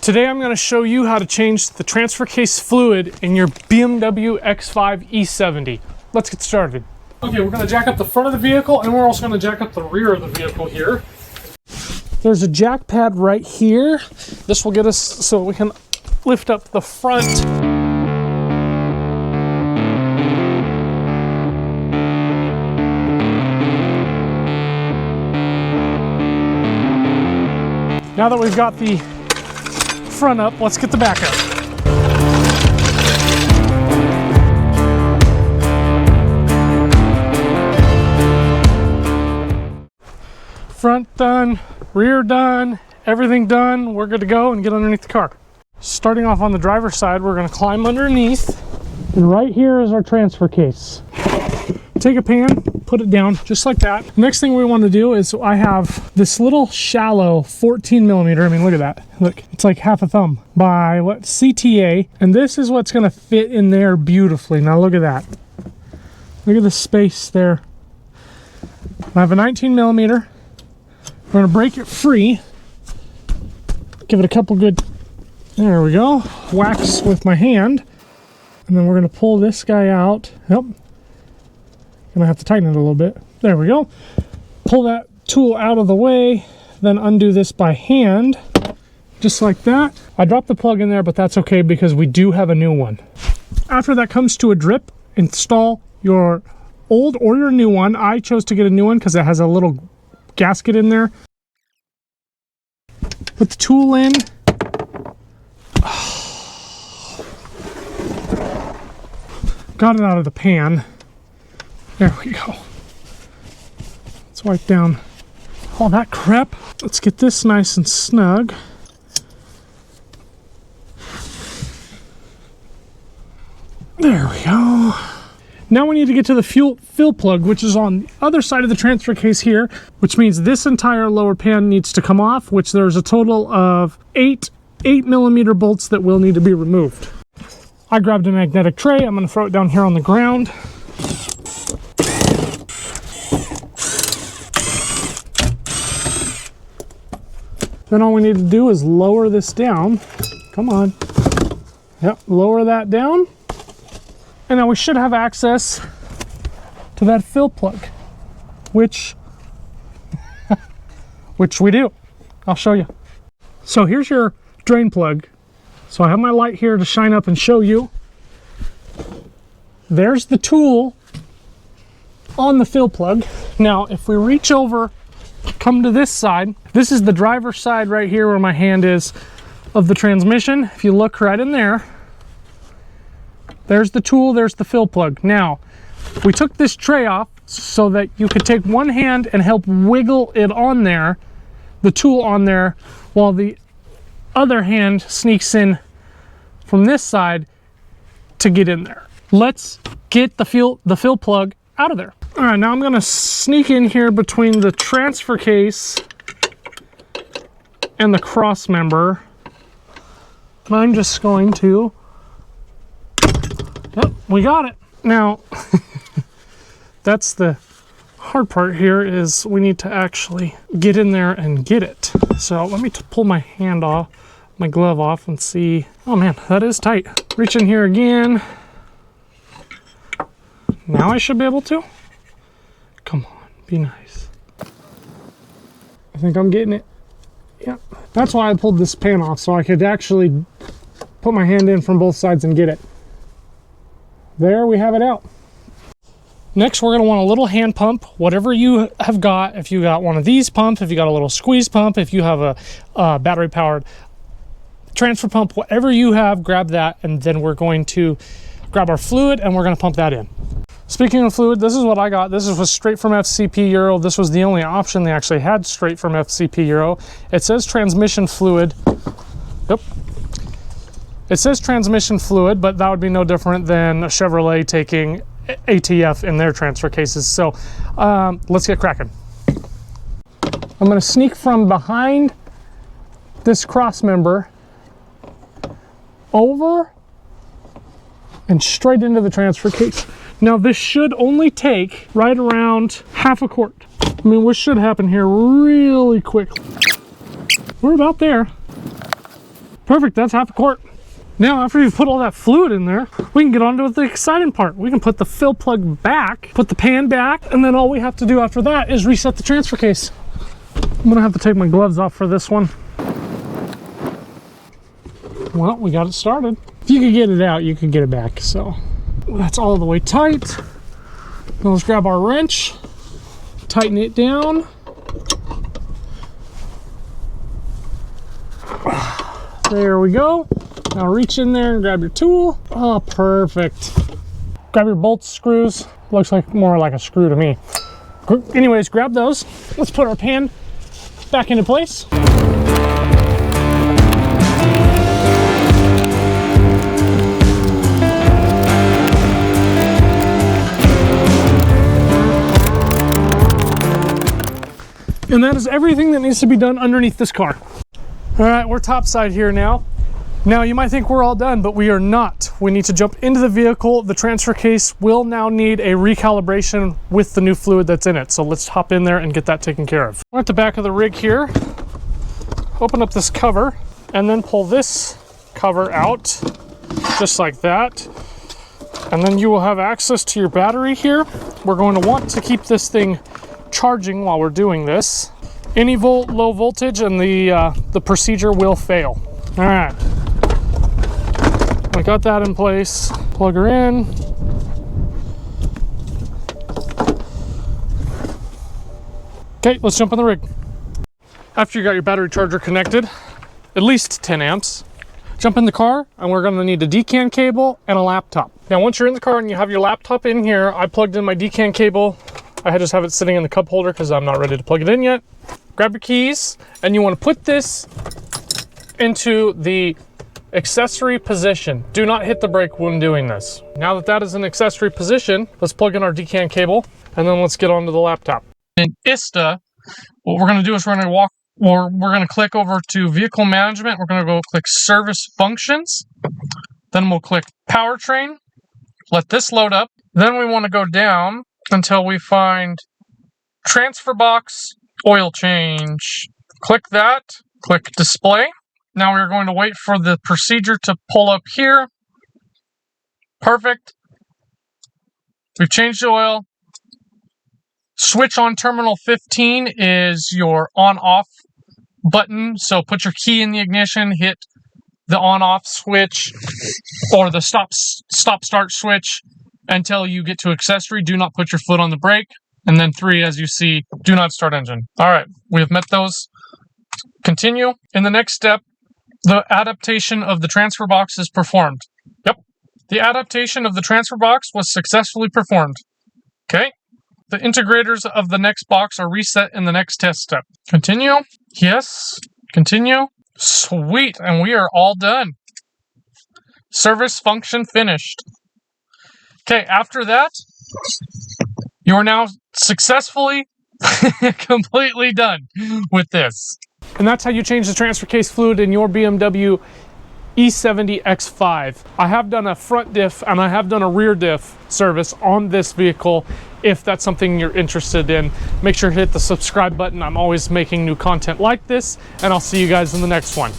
Today I'm going to show you how to change the transfer case fluid in your BMW X5 E70. Let's get started. Okay, we're going to jack up the front of the vehicle and we're also going to jack up the rear of the vehicle here. There's a jack pad right here. This will get us so we can lift up the front. Now that we've got the front up, let's get the back up. Front done, rear done, everything done. We're good to go and get underneath the car. Starting off on the driver's side, we're going to climb underneath, and right here is our transfer case. Take a pan, put it down just like that. Next thing we want to do is I have this little shallow 14 millimeter. I mean, look at that. Look, it's like half a thumb by what CTA. And this is what's going to fit in there beautifully. Now look at that. Look at the space there. I have a 19 millimeter. We're going to break it free. Give it a couple good, there we go. Wax with my hand. And then we're going to pull this guy out. Yep. Gonna have to tighten it a little bit. There we go. Pull that tool out of the way, then undo this by hand, just like that. I dropped the plug in there, but that's okay because we do have a new one. After that comes to a drip, install your old or your new one. I chose to get a new one because it has a little gasket in there. Put the tool in. Got it out of the pan. There we go. Let's wipe down all that crap. Let's get this nice and snug. There we go. Now we need to get to the fill plug, which is on the other side of the transfer case here, which means this entire lower pan needs to come off, which there's a total of 8 millimeter bolts that will need to be removed. I grabbed a magnetic tray. I'm going to throw it down here on the ground. Then all we need to do is lower this down. Come on. Yep, lower that down. And now we should have access to that fill plug, which we do. I'll show you. So here's your drain plug. So I have my light here to shine up and show you. There's the tool on the fill plug. Now, if we reach over, come to this side. This is the driver's side right here where my hand is of the transmission. If you look right in there, there's the tool, there's the fill plug. Now, we took this tray off so that you could take one hand and help wiggle it on there, the tool on there, while the other hand sneaks in from this side to get in there. Let's get the fill plug out of there. All right, now I'm going to sneak in here between the transfer case and the cross member. And I'm just going to, yep, we got it. Now, that's the hard part here is we need to actually get in there and get it. So let me pull my hand off, my glove off and see. Oh man, that is tight. Reach in here again. Now I should be able to. Come on, be nice. I think I'm getting it. Yeah, that's why I pulled this pan off, so I could actually put my hand in from both sides and get it. There we have it out. Next, we're going to want a little hand pump, whatever you have got. If you got one of these pumps, if you got a little squeeze pump, if you have a battery powered transfer pump, whatever you have, grab that, and then we're going to grab our fluid and we're going to pump that in. Speaking of fluid, this is what I got. This was straight from FCP Euro. This was the only option they actually had straight from FCP Euro. It says transmission fluid. Yep. It says transmission fluid, but that would be no different than a Chevrolet taking ATF in their transfer cases. So let's get cracking. I'm going to sneak from behind this cross member over and straight into the transfer case. Now this should only take right around half a quart. I mean, what should happen here really quickly. We're about there. Perfect, that's half a quart. Now, after you've put all that fluid in there, we can get on to the exciting part. We can put the fill plug back, put the pan back, and then all we have to do after that is reset the transfer case. I'm gonna have to take my gloves off for this one. Well, we got it started. If you could get it out, you could get it back. So that's all the way tight. Now let's grab our wrench, tighten it down. There we go. Now reach in there and grab your tool. Oh, perfect. Grab your bolts, screws. Looks like more like a screw to me. Anyways, grab those. Let's put our pan back into place. And that is everything that needs to be done underneath this car. All right, we're topside here now. Now you might think we're all done, but we are not. We need to jump into the vehicle. The transfer case will now need a recalibration with the new fluid that's in it. So let's hop in there and get that taken care of. We're at the back of the rig here. Open up this cover and then pull this cover out just like that. And then you will have access to your battery here. We're going to want to keep this thing charging while we're doing this. Any low voltage and the procedure will fail. All right. I got that in place. Plug her in. Okay, let's jump on the rig. After you got your battery charger connected, at least 10 amps, jump in the car and we're gonna need a DCAN cable and a laptop. Now, once you're in the car and you have your laptop in here, I plugged in my DCAN cable. I just have it sitting in the cup holder because I'm not ready to plug it in yet. Grab your keys and you wanna put this into the accessory position. Do not hit the brake when doing this. Now that that is an accessory position, let's plug in our DCAN cable and then let's get onto the laptop. In ISTA, what we're going to do is we're going to click over to Vehicle Management. We're going to go click Service Functions. Then we'll click Powertrain. Let this load up. Then we want to go down until we find Transfer Box, Oil Change. Click that. Click Display. Now we're going to wait for the procedure to pull up here. Perfect. We've changed the oil. Switch on terminal 15 is your on-off button. So put your key in the ignition, hit the on-off switch or the stop-start switch until you get to accessory. Do not put your foot on the brake. And then 3, as you see, do not start engine. All right, we have met those. Continue. In the next step, the adaptation of the transfer box is performed. Yep. The adaptation of the transfer box was successfully performed. Okay. The integrators of the next box are reset in the next test step. Continue. Yes. Continue. Sweet. And we are all done. Service function finished. Okay. After that, you are now successfully completely done with this. And that's how you change the transfer case fluid in your BMW E70 X5. I have done a front diff and I have done a rear diff service on this vehicle. If that's something you're interested in, make sure to hit the subscribe button. I'm always making new content like this, and I'll see you guys in the next one.